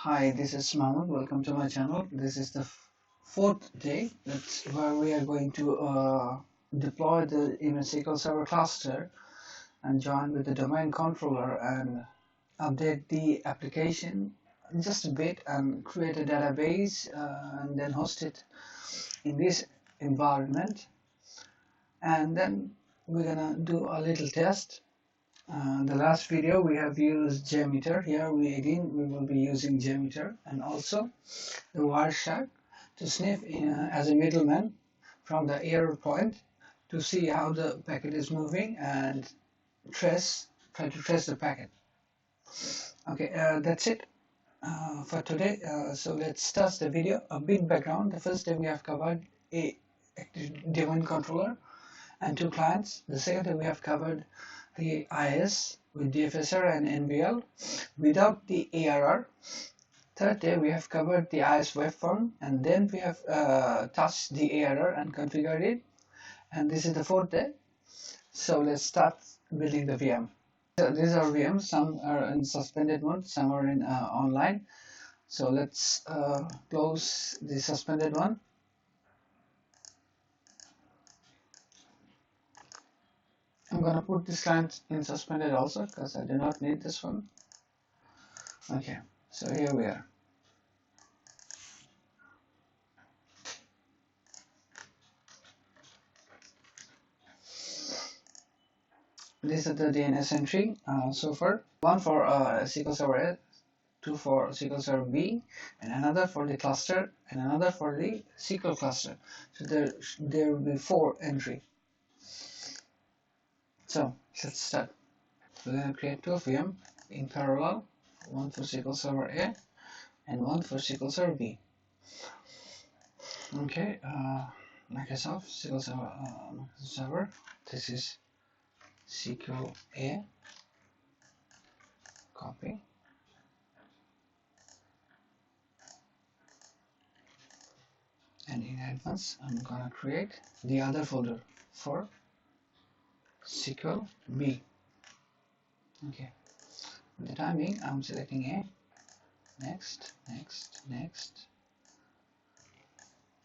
Hi, this is Mahmoud. Welcome to my channel. This is the fourth day. That's where we are going to deploy the MSSQL Server cluster and join with the domain controller and update the application just a bit and create a database and then host it in this environment. And then we're gonna do a little test. The last video we have used JMeter. Here we will be using JMeter and also the Wireshark to sniff as a middleman from the error point to see how the packet is moving and try to trace the packet. Okay, that's it for today. So let's start the video. A big background. The first day we have covered a domain controller and two clients. The second day we have covered the IIS with DFS-R and NBL without the ARR. Third day we have covered the IIS web form, and then we have touched the ARR and configured it. And this is the fourth day. So let's start building the VM. These are VMs. Some are in suspended mode, some are in online. So let's close the suspended one. I'm gonna put this client in suspended also because I do not need this one. Okay, so here we are. These are the DNS entry so far. One for SQL Server A, two for SQL Server B, and another for the cluster, and another for the SQL cluster. So there will be 4 entry. So let's start. We're going to create 2 VM in parallel, one for SQL Server A and one for SQL Server B. Okay, Microsoft SQL Server. This is SQL A. Copy. And in advance, I'm gonna create the other folder for SQL B. Okay. The timing, I'm selecting A. Next, next, next.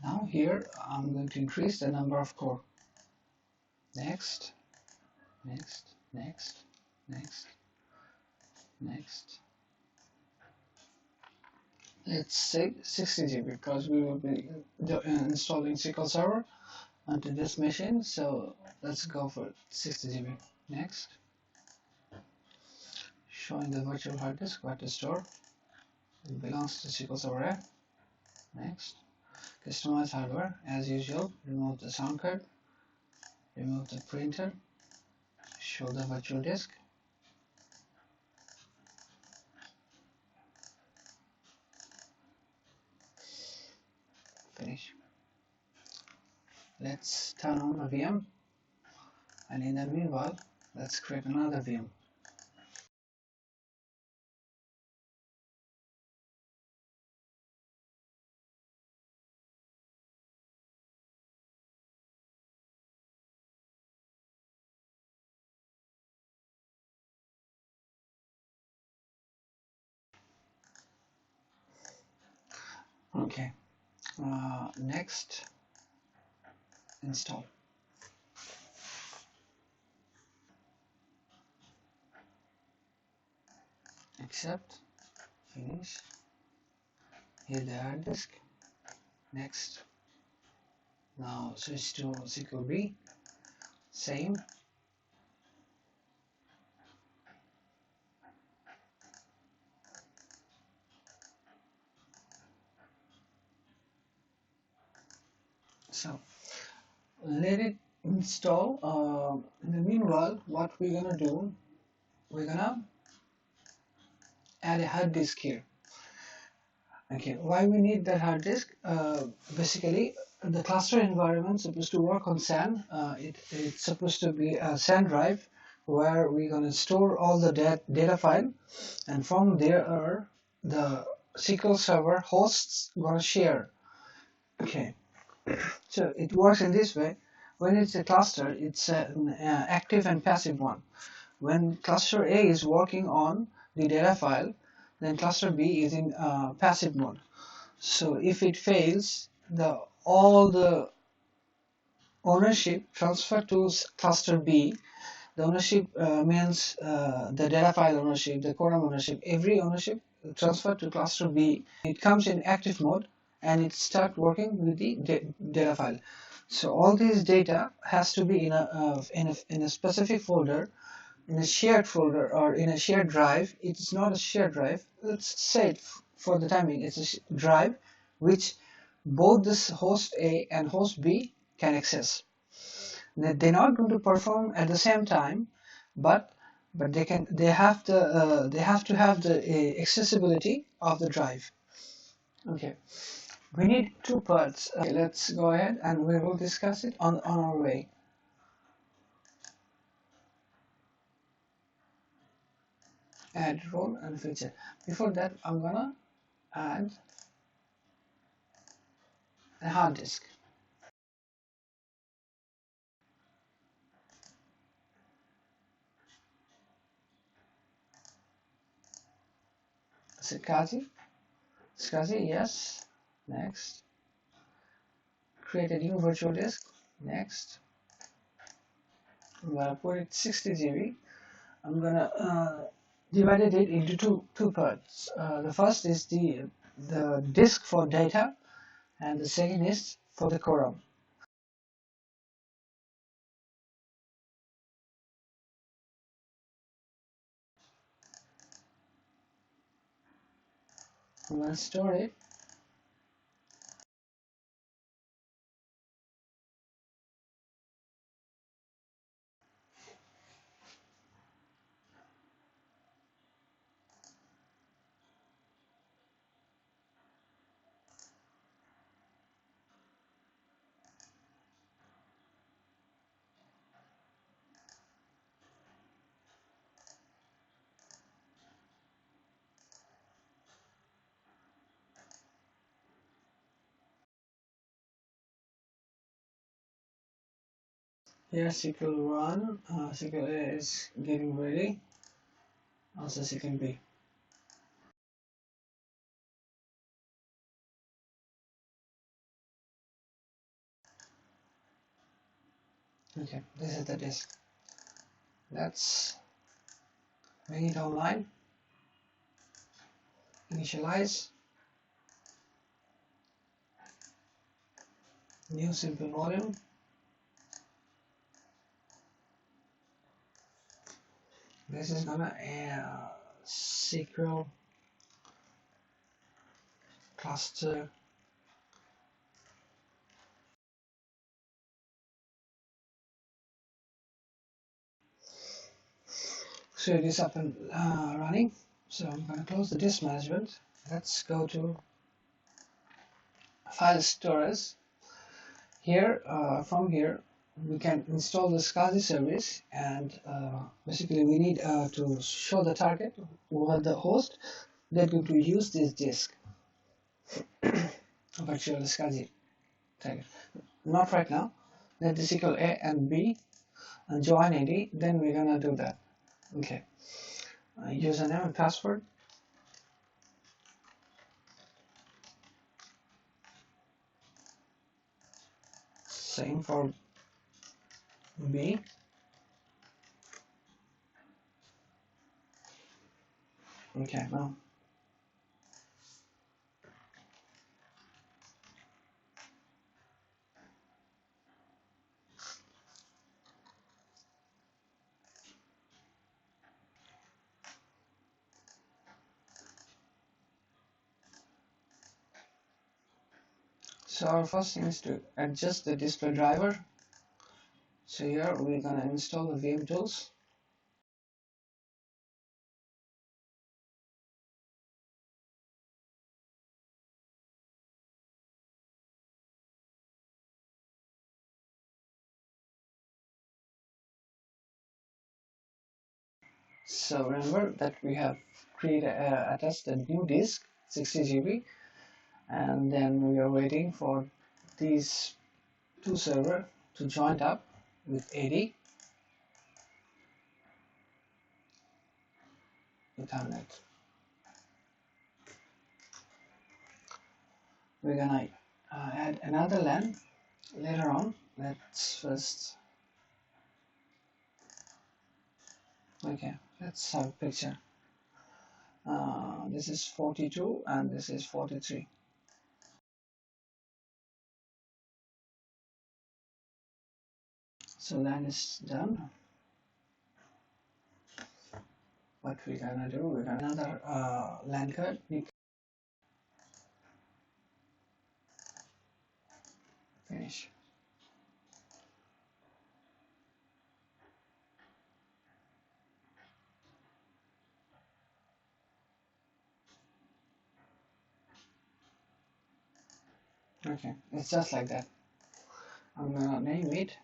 Now here, I'm going to increase the number of core. Next, next, next, next, next. Let's say 60 GB because we will be installing SQL Server onto this machine. So let's go for 60 GB. Next. Showing the virtual hard disk where to store. It belongs to SQL Server A. Next. Customize hardware as usual. Remove the sound card. Remove the printer. Show the virtual disk. Finish. Let's turn on the VM, and in the meanwhile, let's create another VM. Okay. Next, install. Accept. Finish. Here the hard disk. Next. Now switch to SQL B. Same. So let it install. In the meanwhile, what we're gonna do, we're gonna add a hard disk here. Okay, why we need that hard disk? Basically, the cluster environment is supposed to work on SAN. It's supposed to be a SAN drive where we're gonna store all the data file, and from there the SQL Server hosts gonna share. Okay. So it works in this way. When it's a cluster, it's an active and passive one. When cluster A is working on the data file, then cluster B is in passive mode. So if it fails, all the ownership transfer to cluster B. The ownership means the data file ownership, the quorum ownership, every ownership transferred to cluster B. It comes in active mode and it starts working with the data file. So all this data has to be in a specific folder, in a shared folder or in a shared drive. It's not a shared drive. Let's say it for the timing. It's a drive which both this host A and host B can access. They're not going to perform at the same time, but they have to have the accessibility of the drive. Okay, we need two parts. Okay, let's go ahead and we will discuss it on our way. Add role and feature. Before that, I'm gonna add a hard disk. SCSI, yes. Next. Create a new virtual disk. Next. I'm gonna put it 60 GB. I'm gonna divided it into two parts. The first is the disk for data, and the second is for the quorum. I'm gonna store it. Here SQL 1, SQL A is getting ready. Also SQL B. Okay, this is the disk. Let's bring it online. Initialize. New simple volume. This is gonna SQL cluster. So it is up and running. So I'm gonna close the disk management. Let's go to file storage. Here, from here, we can install the SCSI service, and basically we need to show the target or the host that going to use this disk. Virtual SCSI target. Not right now. Let the SQL A and B and join ID. Then we're gonna do that. Okay. Username and password. Same for B. Okay, now so our first thing is to adjust the display driver. So here we're gonna install the VM tools. So remember that we have attached a new disk, 60 GB, and then we are waiting for these two servers to join up with 80 Ethernet. we're gonna add another LAN later on. Let's first, okay, let's have a picture. This is 42 and this is 43. So LAN is done. What we're gonna do, we're gonna another LAN card. Finish. Okay, it's just like that. I'm gonna name it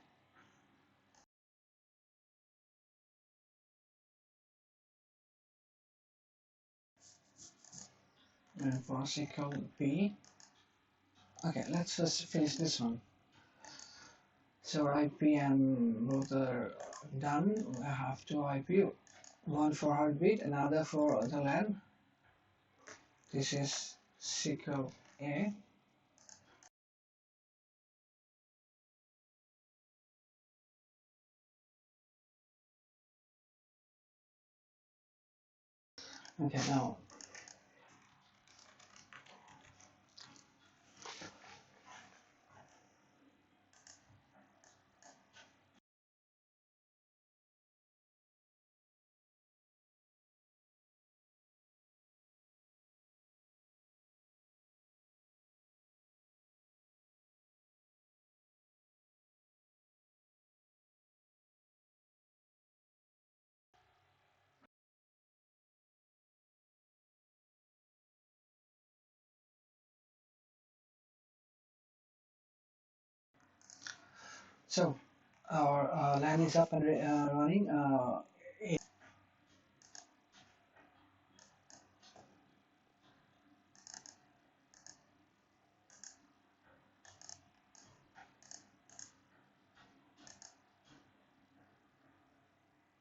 POSICLE B. Okay, let's first finish this one. So IP and router done. I have two IP, one for heartbeat, another for the LAN. This is SQL A. Okay, now so our LAN is up and running.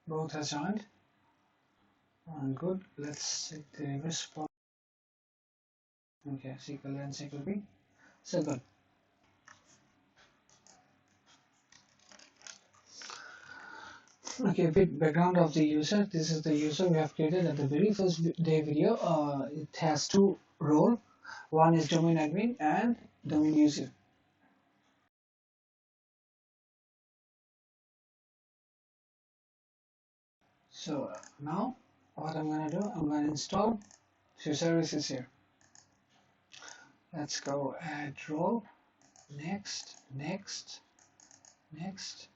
Both has joined. Good. Let's check the response. Okay, SQL A and SQL B. So good. Okay, a bit background of the user. This is the user we have created at the very first day video. It has two roles. One is domain admin and domain user. So now what I'm going to do, I'm going to install few services here. Let's go add role. Next, next, next.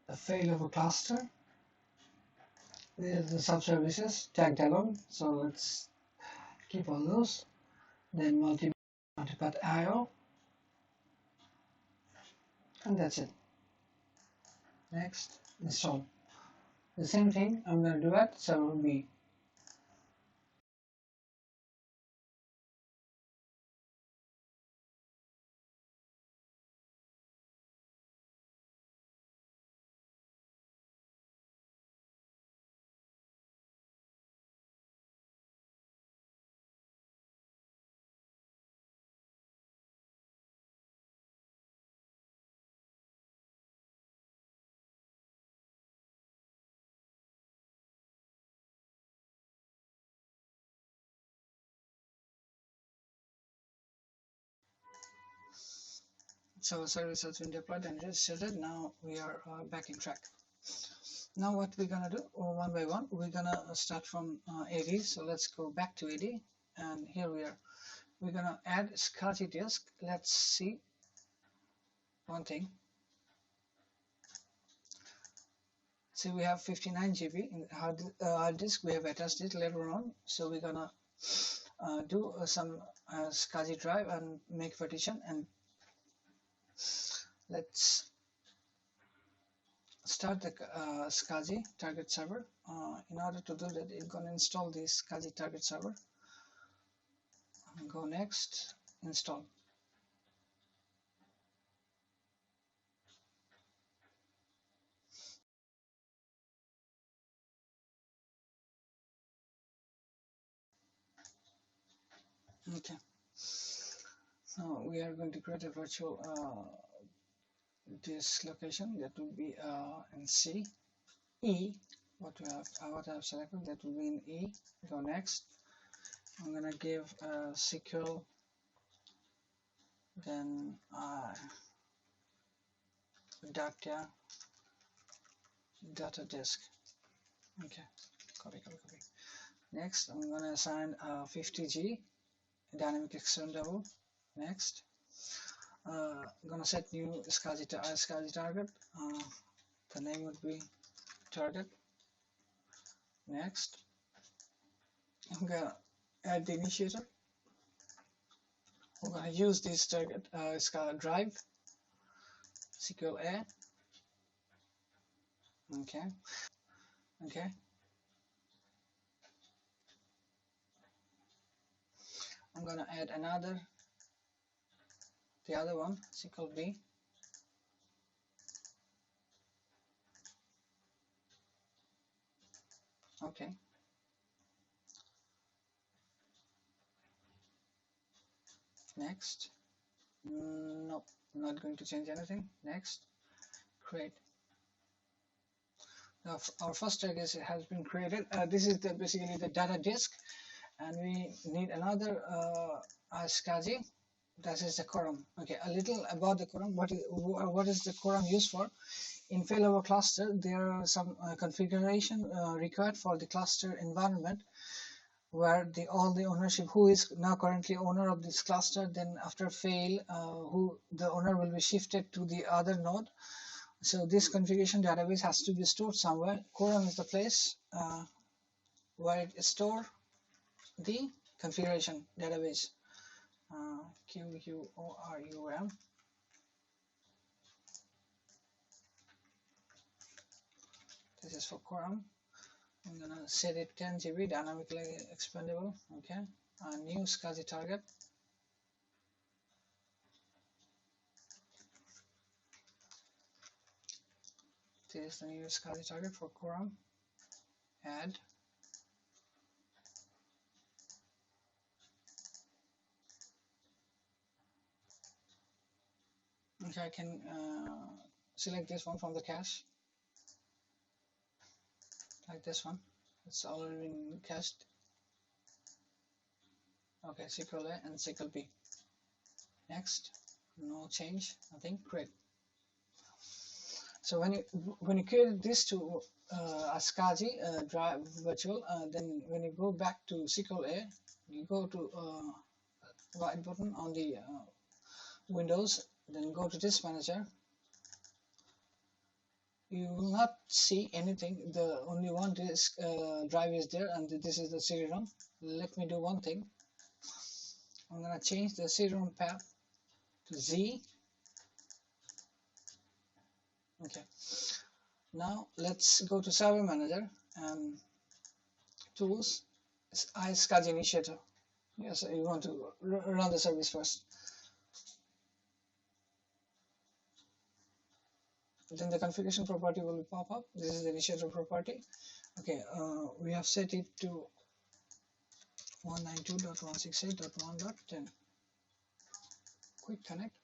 The failover cluster. There's the sub-services tagged along. So let's keep all those. Then multipath IO. And that's it. Next, install. The same thing I'm going to do at server B. So service has been deployed and registered. Now we are back in track. Now what we're gonna do, one by one, we're gonna start from AD. So let's go back to AD, and here we are. We're gonna add SCSI disk. Let's see one thing. See, we have 59 GB in hard disk. We have attached it later on. So we're gonna do some SCSI drive and make partition, and let's start the SCSI target server. In order to do that, it's going to install the SCSI target server. Go next, install. Okay, so we are going to create a virtual disk location that will be in C. E, what I have selected, that will be in E. Go next. I'm gonna give SQL, then data disk. Okay, copy. Next, I'm gonna assign 50G dynamic extendable. Next, I'm gonna set new SCSI target. The name would be target. Next, I'm gonna add the initiator. We're gonna use this target drive SQL A. Okay. I'm gonna add the other one, SQL B. Okay. Next. Nope, not going to change anything. Next. Create. Now our first tag has been created. This is basically the data disk, and we need another SCSI. That is the quorum. Okay, a little about the quorum. What is the quorum used for? In failover cluster, there are some configuration required for the cluster environment, where all the ownership, who is now currently owner of this cluster, then after fail, who the owner will be shifted to the other node. So this configuration database has to be stored somewhere. Quorum is the place where it store the configuration database. QUORUM. This is for quorum. I'm gonna set it 10 GB dynamically expandable. Okay. New SCSI target. This is the new SCSI target for quorum. Add. Okay, I can select this one from the cache, like this one. It's already been cached. Okay, SQL A and SQL B. Next, no change, nothing. Create. So when you create this to SCSI drive virtual, then when you go back to SQL A, you go to right button on the Windows, then go to Disk Manager. You will not see anything. The only one disk drive is there, and this is the CD-ROM. Let me do one thing. I'm gonna change the CD-ROM path to Z. Okay. Now let's go to Server Manager and Tools. SCSI Initiator. Yes, you want to run the service first. Then the configuration property will pop up. This is the initiator property. Okay, we have set it to 192.168.1.10. Quick connect.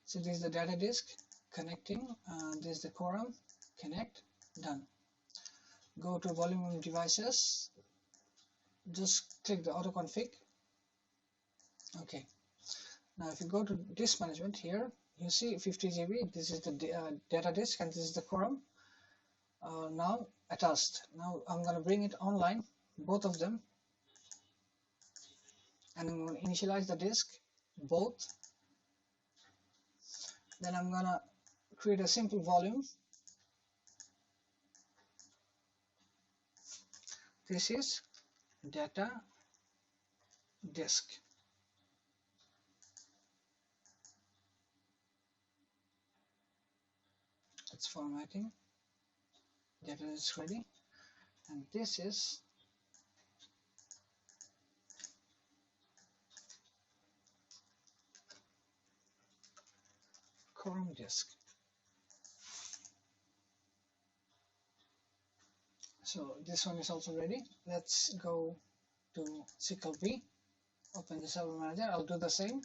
So this is the data disk connecting. This is the quorum. Connect. Done. Go to volume of devices. Just click the auto config. Okay. Now if you go to disk management here, you see 50 GB. This is the data disk, and this is the quorum. Now attached. Now I'm going to bring it online, both of them, and I'm going to initialize the disk, both. Then I'm going to create a simple volume. This is data disk. It's formatting. Data is ready, and this is quorum disk. So this one is also ready. Let's go to SQL B. Open the server manager. I'll do the same.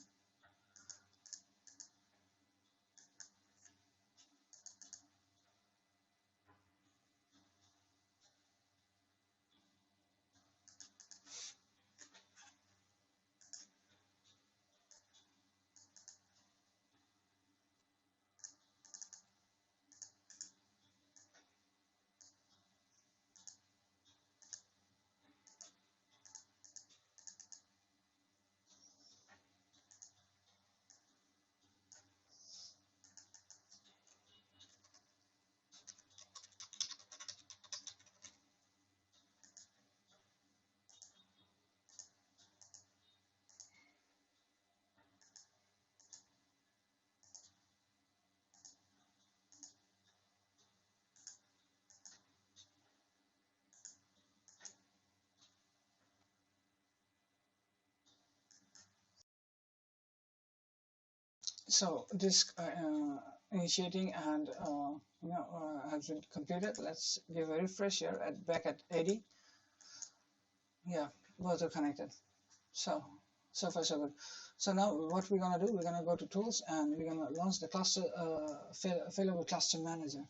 So this initiating and has been completed. Let's give a refresh here at back at 80. Yeah, both are connected. So far so good. So now what we're gonna do? We're gonna go to tools and we're gonna launch the cluster failover cluster manager.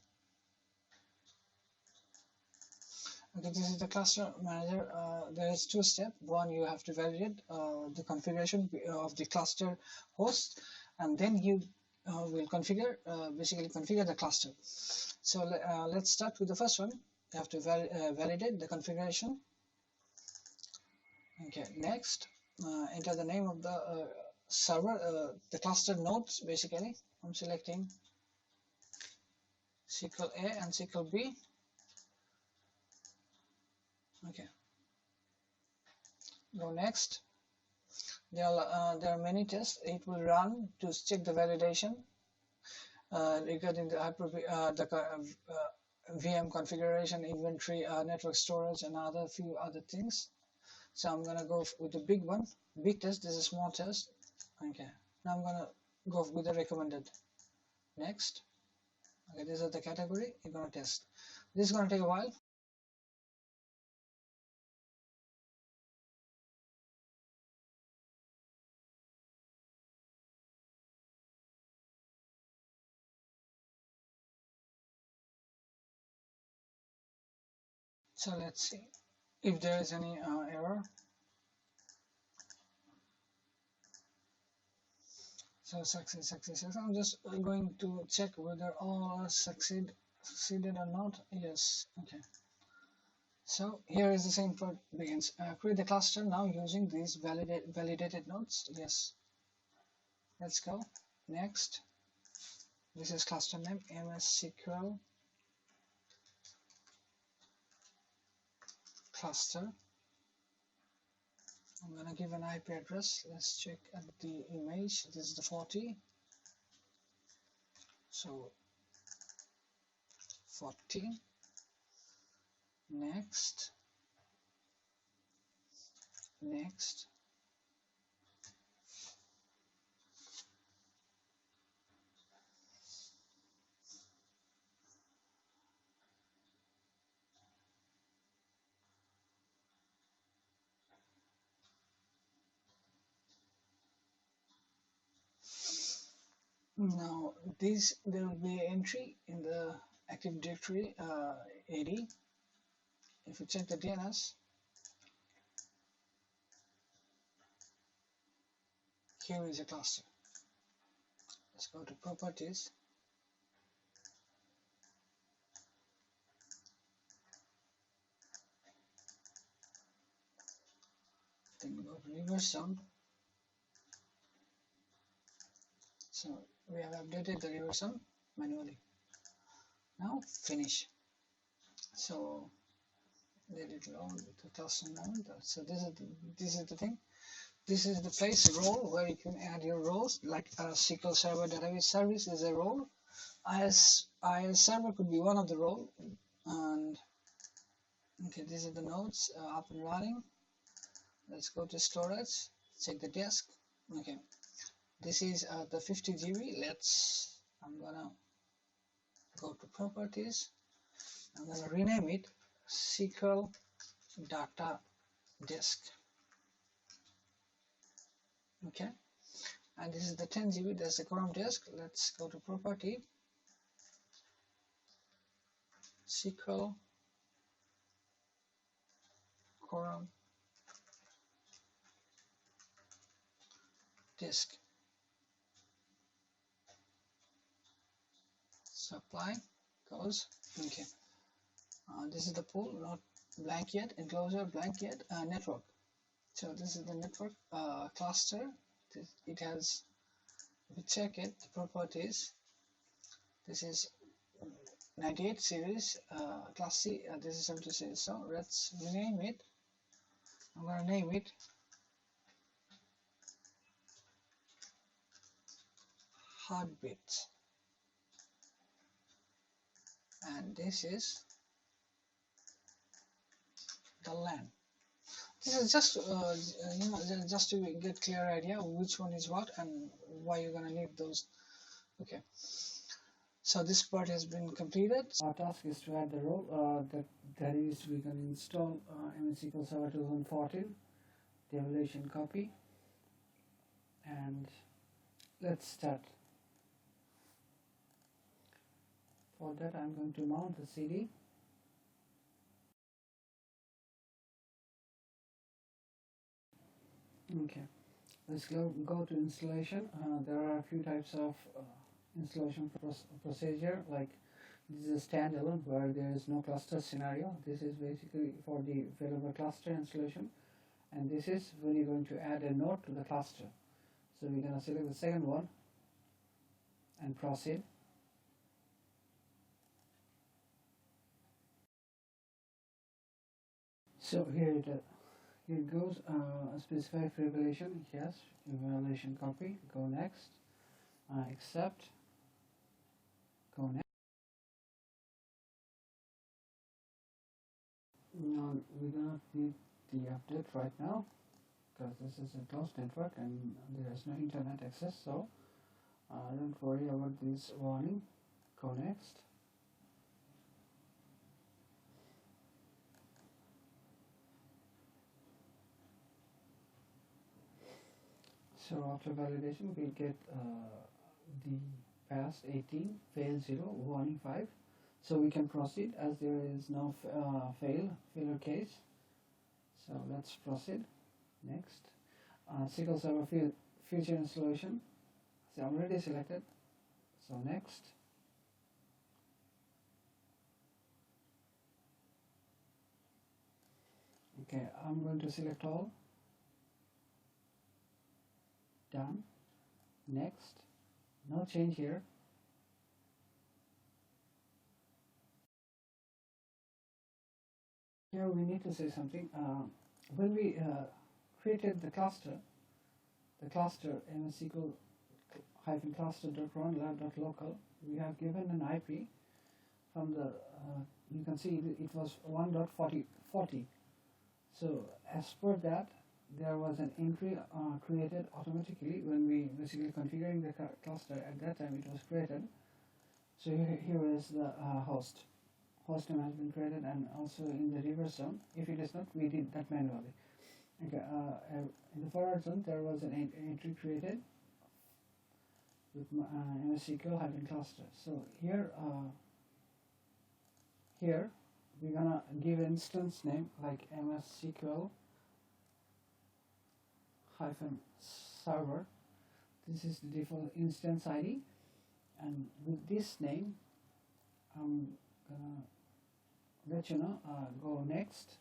Okay, this is the cluster manager. There is two steps. One, you have to validate the configuration of the cluster host, and then you will configure, basically configure the cluster. So let's start with the first one. You have to validate the configuration. Okay, next, enter the name of the server, the cluster nodes. Basically, I'm selecting SQL A and SQL B. Okay, go next. There are many tests it will run to check the validation regarding the VM configuration, inventory, network storage, and other few other things. So I'm gonna go with the big one, big test. This is a small test. Okay, now I'm gonna go with the recommended. Next. Okay, this is the category you're gonna test. This is gonna take a while. So let's see if there is any error. So success. I'm just going to check whether all succeeded or not. Yes. Okay. So here is the same part begins. Create the cluster now using these validated nodes. Yes. Let's go. Next. This is cluster name MSSQL cluster. I'm gonna give an IP address. Let's check at the image. This is the 40. So 40. Next. Next. Now there will be an entry in the Active Directory AD. If you check the DNS, here is a cluster. Let's go to properties. Then go to reverse sum. So we have updated the reverse sum manually. Now finish. So let it load the cluster node. So this is the thing. This is the place role where you can add your roles, like a SQL Server database service is a role. IIS server could be one of the role. And okay, these are the nodes up and running. Let's go to storage, check the disk. Okay, this is the 50 GB. I'm gonna go to properties. I'm gonna rename it SQL Data Disk. Okay, and this is the 10 GB. That's the quorum disk. Let's go to property, SQL quorum disk, supply goes. Okay, this is the pool, not blank yet, enclosure blank yet, network. So this is the network cluster. It has, if you check it, the properties, this is 98 series, class C, this is 70 series. So let's rename it. I'm going to name it heartbeat, and this is the LAN. This is just just to get clear idea which one is what and why you're going to need those. Okay, so this part has been completed. Our task is to add the role, that is, we can install MSSQL Server 2014, the evaluation copy, and let's start. For that, I'm going to mount the CD. Okay, let's go to installation. There are a few types of installation procedure. Like, this is a standalone where there is no cluster scenario. This is basically for the available cluster installation, and this is when you're going to add a node to the cluster. So we're going to select the second one and proceed. So here it goes. Specify evaluation, yes. Evaluation copy. Go next. Accept. Go next. No, we do not need the update right now because this is a closed network and there is no internet access. So don't worry about this warning. Go next. So after validation, we get the pass 18, fail 0, warning 5. So we can proceed as there is no failure case. So let's proceed. Next. SQL Server future installation. So I'm already selected. So next. Okay, I'm going to select all. Done. Next. No change here. Here we need to say something. When we created the cluster MSSQL-cluster.run.local, we have given an IP from the, you can see it was 1.40. So as per that, there was an entry created automatically when we basically configuring the cluster. At that time it was created. So here is the host name has been created, and also in the reverse zone, if it is not, we did that manually. Okay, in the forward zone there was an entry created with MSSQL-cluster. So here we're gonna give an instance name like MSSQL-server. This is the default instance ID, and with this name I'm gonna let you know. Go next.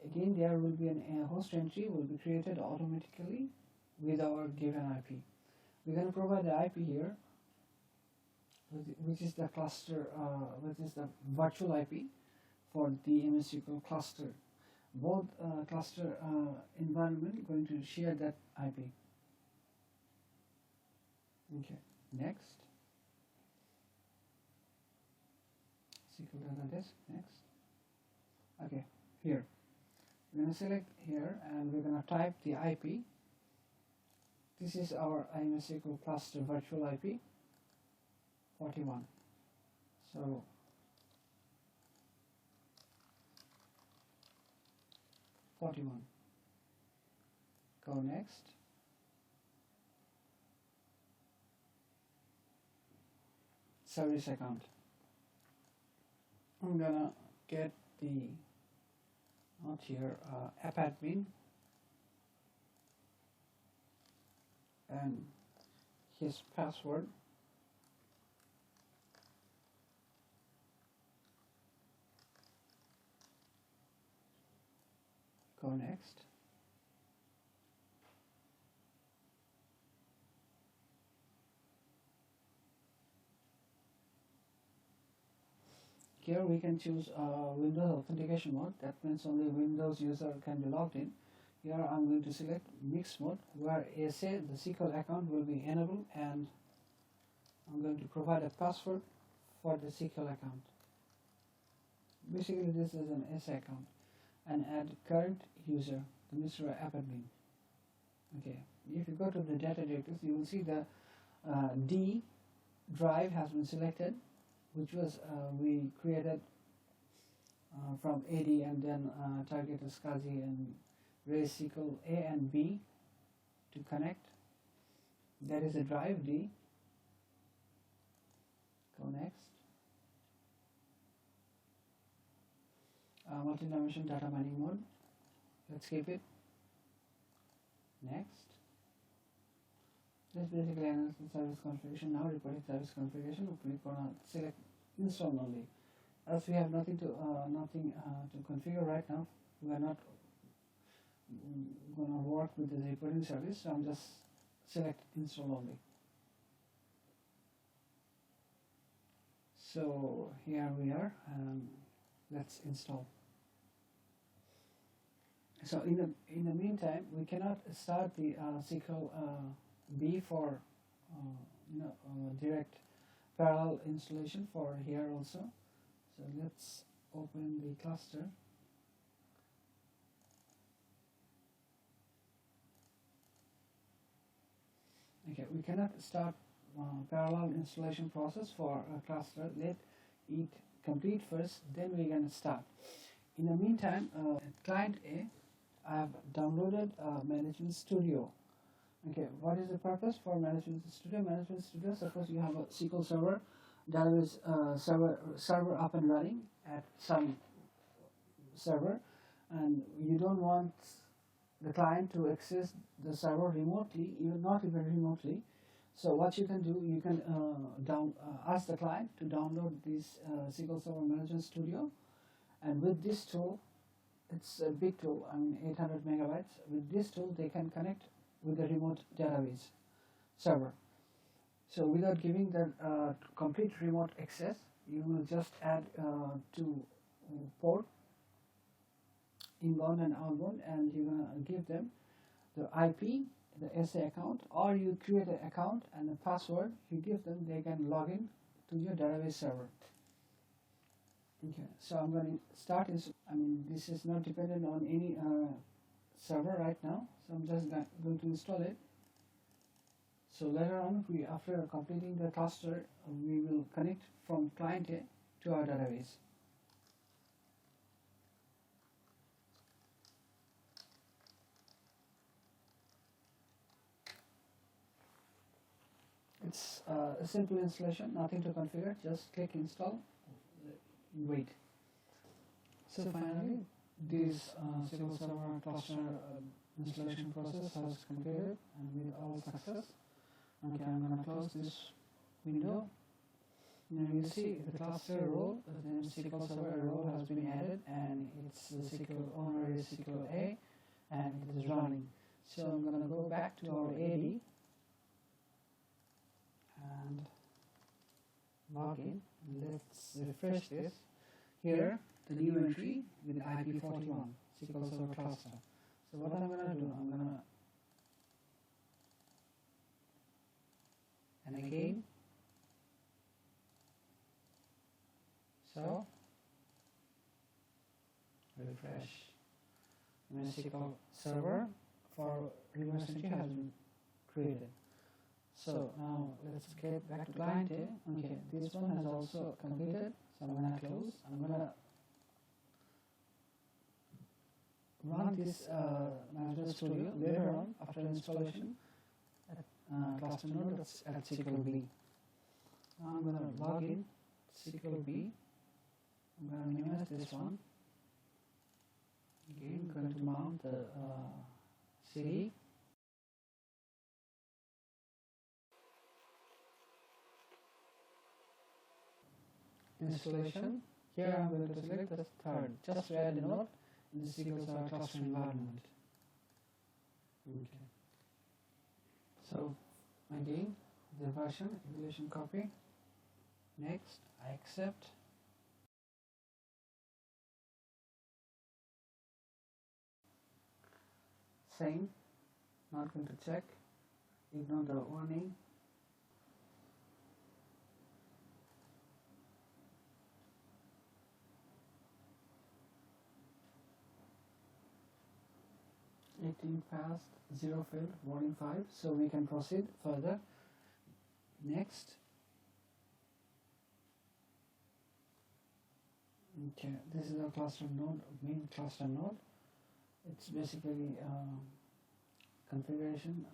Again, there will be a host entry will be created automatically with our given IP. We're going to provide the IP here, which is the cluster, which is the virtual IP for the MSSQL cluster. Both cluster environment going to share that IP. Okay, next. SQL data disk, next. Okay, here. We're going to select here and we're going to type the IP. This is our MSSQL cluster virtual IP 41. So go next. service account. I'm gonna get the not here app admin and his password. Go next. Here we can choose Windows authentication mode. That means only Windows user can be logged in. Here I'm going to select mixed mode, where SA, the SQL account, will be enabled, and I'm going to provide a password for the SQL account. Basically this is an SA account, and add current user, the Mr. AppAdmin. Okay, if you go to the data directives, you will see the D drive has been selected, which was we created from AD and then target SCSI and raise SQL A and B to connect. That is a drive D. Go next. Multi-dimension data mining mode. Let's keep it. Next. This basically analyzes service configuration. Now reporting service configuration. We're gonna select install only. As we have nothing to configure right now, we are not gonna work with the reporting service. So I'm just select install only. So here we are. Let's install. So in the meantime, we cannot start the SQL B for direct parallel installation for here also. So let's open the cluster. Okay, we cannot start parallel installation process for a cluster. Let it complete first, then we're going to start. In the meantime, client A, I have downloaded Management Studio. Okay, what is the purpose for Management Studio? Management Studio, suppose you have a SQL Server database server up and running at some server, and you don't want the client to access the server remotely, not even remotely. So what you can do, you can ask the client to download this SQL Server Management Studio, and with this tool, it's a big tool, 800 megabytes. With this tool, they can connect with the remote database server. So without giving the complete remote access, you will just add two port, inbound and outbound, and you're going to give them the IP, the SA account, or you create an account and a password, you give them, they can log in to your database server. Okay, so I'm going to start this. This is not dependent on any server right now, so I'm just going to install it. So later on, after completing the cluster, we will connect from client A to our database. It's a simple installation, nothing to configure, just click install, wait. So finally, this SQL Server cluster installation process has completed and with all success. Okay, I'm going to close this window. Now you see the cluster role, the SQL Server role has been added, and it's the SQL owner is SQL A, and it is running. So I'm going to go back to our AD and log in. Let's refresh this. Here, the new entry with IP41, SQL Server cluster. So what I'm going to do, I'm going to, and again, so, refresh. MSSQL Server for reverse entry has been created. So now let's get back to client A. Okay, this one has also completed. So I'm going to close. I'm going to run this Management Studio later on after installation at cluster node at SQL B. Now I'm going to log in SQL B. I'm going to minimize this one. Again, going to mount the CD. Installation. Here I'm going to select the third, just to add a node in the SQL Server cluster environment. Okay. So again, the version, evaluation copy. Next, I accept. Same, not going to check. Ignore the warning. Passed, 0 failed, warning 5. So we can proceed further. Next. Okay, this is our cluster node, main cluster node. It's basically configuration.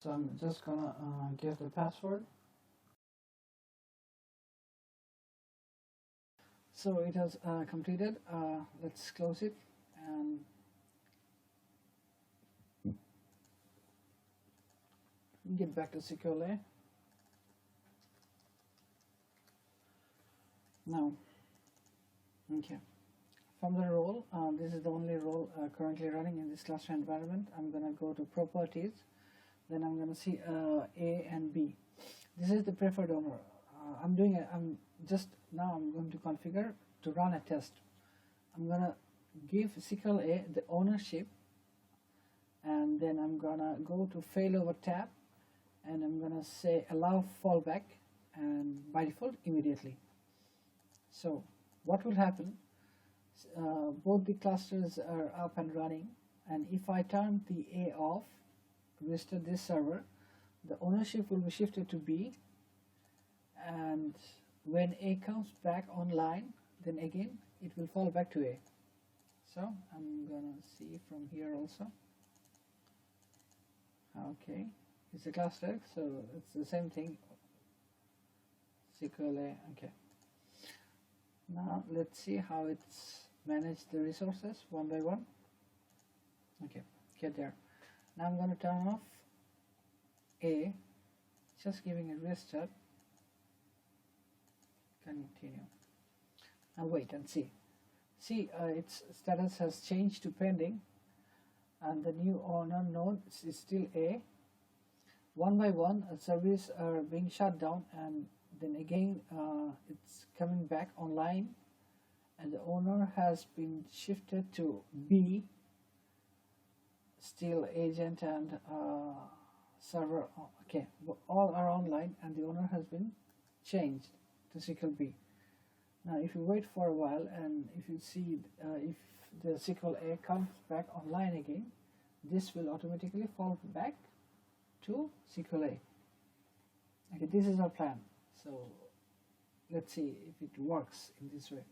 So I'm just gonna give the password. So it has completed. Let's close it and get back to SQL. Now, okay, from the role, this is the only role currently running in this cluster environment. I'm gonna go to properties, then I'm gonna see A and B. This is the preferred owner. I'm going to configure to run a test. I'm gonna give SQL A the ownership, and then I'm gonna go to failover tab, and I'm gonna say allow fallback, and by default immediately. So what will happen? Both the clusters are up and running, and if I turn the A off, restart this server, the ownership will be shifted to B, and when A comes back online, then again it will fall back to A. So I'm gonna see from here also. Okay, it's a cluster, so it's the same thing. SQL A. Okay. Now let's see how it's managed the resources one by one. Okay, get there. Now I'm going to turn off A, just giving a restart. Continue. Now wait and see. See, its status has changed to pending, and the new owner node is still A. One by one, services are being shut down, and then again it's coming back online, and the owner has been shifted to B. Still agent and server. Okay, all are online, and the owner has been changed to SQL B. Now if you wait for a while, and if you see if the SQL A comes back online again, this will automatically fall back to SQL A. Okay, this is our plan. So let's see if it works in this way.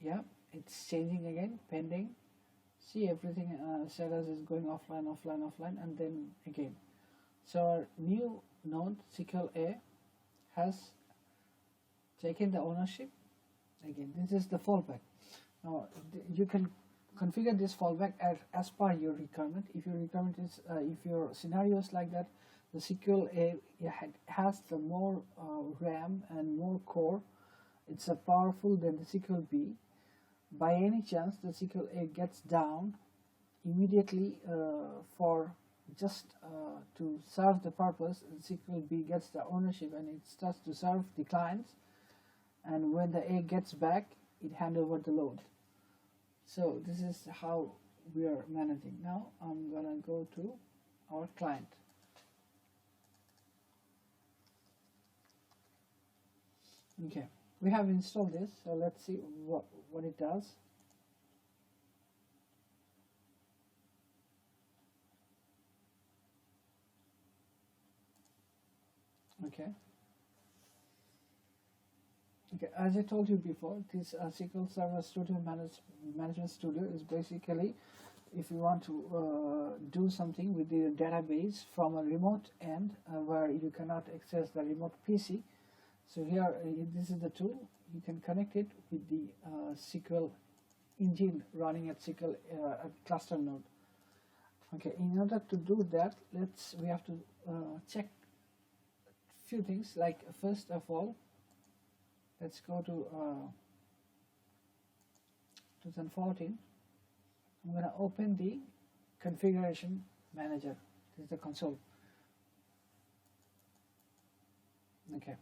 Yeah, it's changing again, pending. See, everything status is going offline, offline, offline, and then again. So our new node SQL A has taken the ownership. Again, this is the fallback. Now you can configure this fallback as per your requirement. If your requirement is, if your scenario is like that, the SQL A has the more RAM and more core. It's powerful than the SQL B. By any chance the SQL A gets down immediately for just to serve the purpose, SQL B gets the ownership and it starts to serve the clients, and when the A gets back, it hands over the load. So this is how we are managing. Now I'm gonna go to our client. Okay, we have installed this, so let's see what it does. Okay. Okay, as I told you before, this SQL Server Studio Management Studio is basically if you want to do something with the database from a remote end where you cannot access the remote PC. So here, this is the tool. You can connect it with the SQL engine running at SQL at cluster node. Okay, in order to do that, we have to check few things. Like first of all, let's go to 2014. I'm going to open the configuration manager. This is the console. Okay,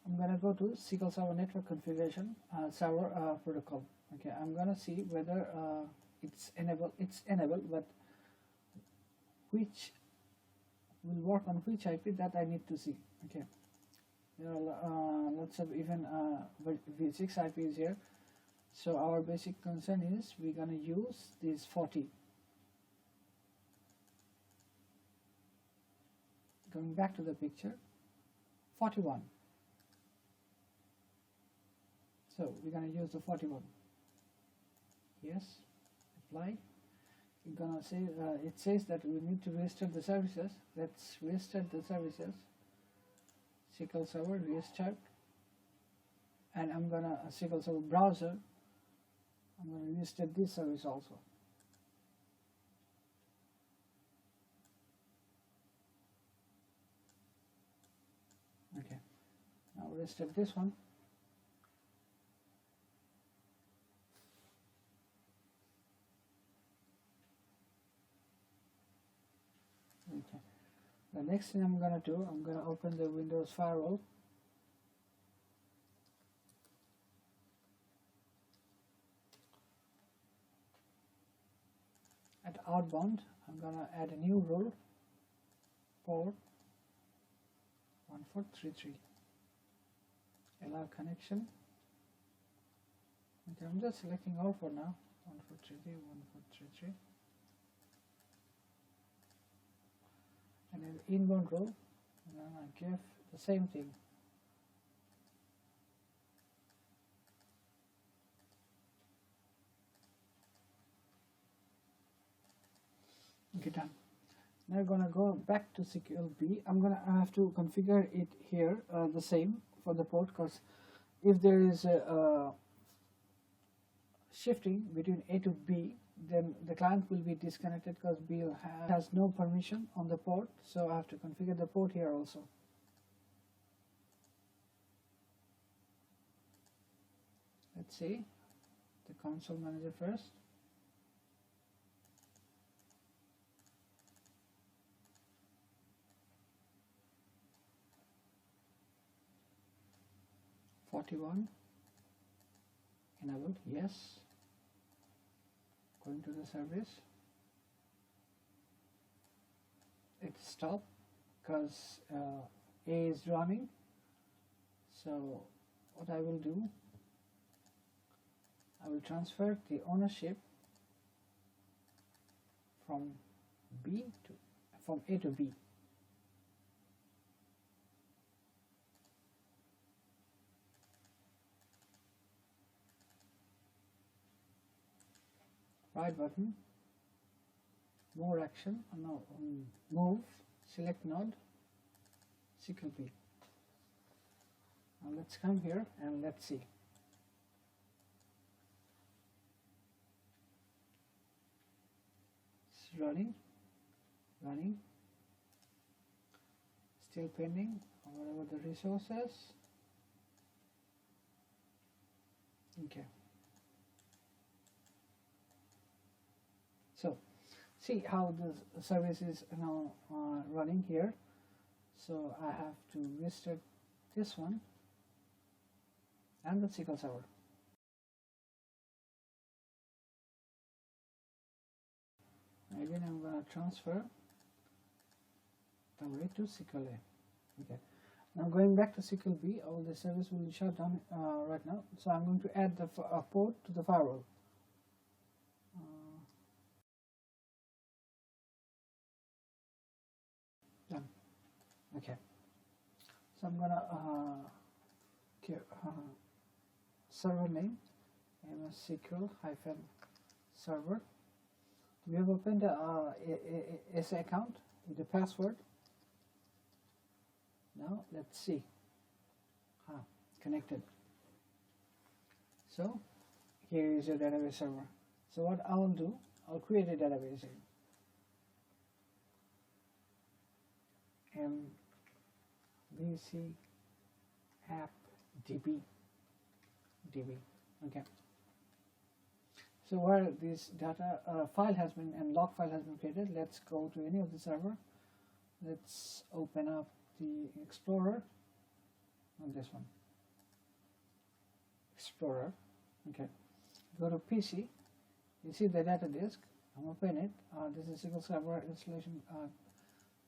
I'm going to go to SQL Server Network Configuration Server Protocol. Okay, I'm going to see whether it's enabled, but which will work on which IP, that I need to see. Okay, there are lots of even V6 IPs here. So our basic concern is we're going to use this 40. Going back to the picture, 41. So we're going to use the 41. Yes, apply. We're going to say it says that we need to restart the services. Let's restart the services. SQL Server restart, and I'm going to SQL Server browser. I'm going to restart this service also. Okay, now restart this one. Okay, the next thing I'm going to do, I'm going to open the Windows firewall. At outbound, I'm going to add a new rule, port 1433. Allow connection. Okay, I'm just selecting all for now. 1433, 1433. And then inbound rule, and then I give the same thing. Okay, done. Now I'm gonna go back to SQLB. I have to configure it here the same for the port, because if there is a shifting between A to B, then the client will be disconnected because B has no permission on the port. So I have to configure the port here also. Let's see the console manager first. Enabled, yes. Going to the service. It's stopped because A is running. So what I will do, I will transfer the ownership from A to B. Right button, more action, no, move, select node, SQLB. Now let's come here and let's see. It's running, still pending, whatever the resources. Okay. So, see how the service is now running here. So I have to restart this one and the SQL Server. Again, I'm going to transfer the rate to SQL A. Okay. Now going back to SQL B, all the service will be shut down right now. So I'm going to add the port to the firewall. Done. Okay. So I'm gonna Okay, server name MSSQL Server. We have opened a SA account with the password. Now let's see. Connected. So here is your database server. So what I will do, I'll create a database here. MVC app DB. Okay. So where this data file has been and log file has been created, let's go to any of the server. Let's open up the Explorer on this one. Explorer. Okay. Go to PC. You see the data disk. I'm open it. This is SQL Server installation.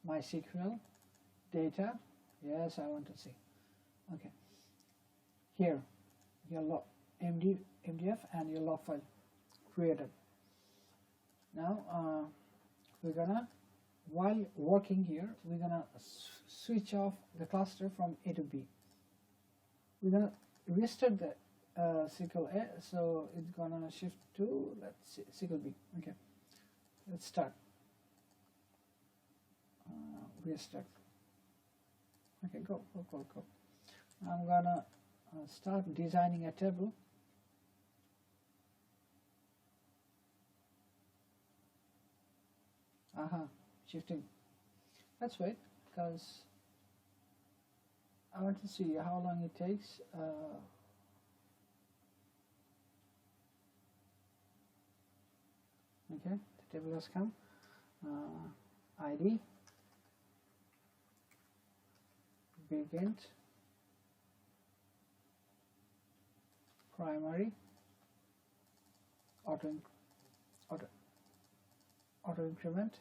MySQL data. Yes, I want to see. Okay. Here, your log MDF and your log file created. Now we're gonna, while working here, we're gonna switch off the cluster from A to B. We're gonna restart the SQL A, so it's gonna shift to, let's see, SQL B. Okay, let's start. Restart. Okay, go. I'm gonna start designing a table. Shifting. Let's wait, because I want to see how long it takes. Okay, the table has come. ID, begin, primary, auto increment,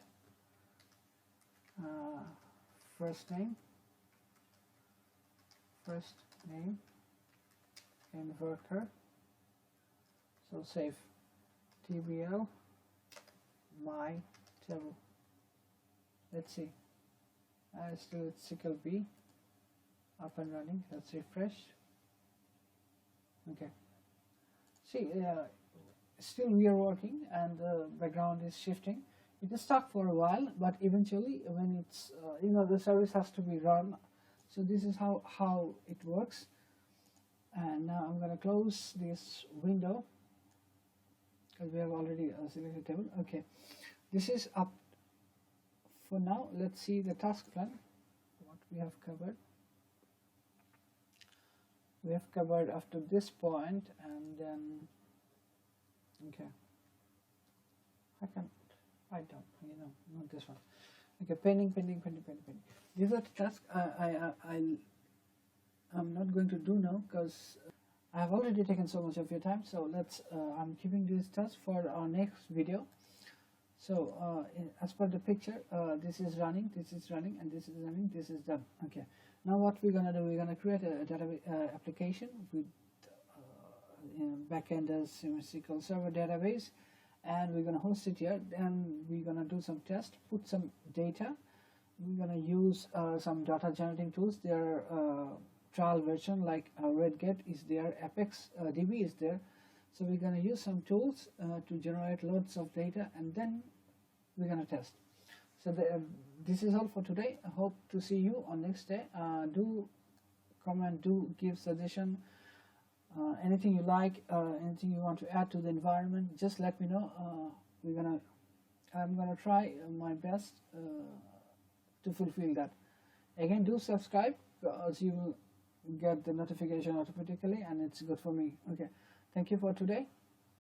first name, and worker. So save TBL my table. Let's see. Still it's SQL B up and running. Let's refresh. Okay. See, still we are working and the background is shifting. It is stuck for a while, but eventually when it's the service has to be run. So this is how it works. And now I'm going to close this window because we have already selected table. Okay, this is up for now. Let's see the task plan, what we have covered. We have covered up to this point, and then okay, I can write down, not this one. Okay, pending. These are the tasks I'm not going to do now because I have already taken so much of your time. So let's I'm keeping this task for our next video. So as per the picture, this is running, and this is running, this is done. Okay, now what we're gonna do, we're gonna create a database application with backend as MSSQL Server database, and we're gonna host it here. Then we're gonna do some tests, put some data. We're gonna use some data generating tools. There are trial version like Redgate is there, Apex DB is there. So we're going to use some tools to generate loads of data, and then we're going to test. So this is all for today. I hope to see you on next day. Do comment, do give suggestion, anything you like, anything you want to add to the environment, just let me know. I'm gonna try my best to fulfill that. Again, do subscribe because you will get the notification automatically, and it's good for me. Okay, thank you for today.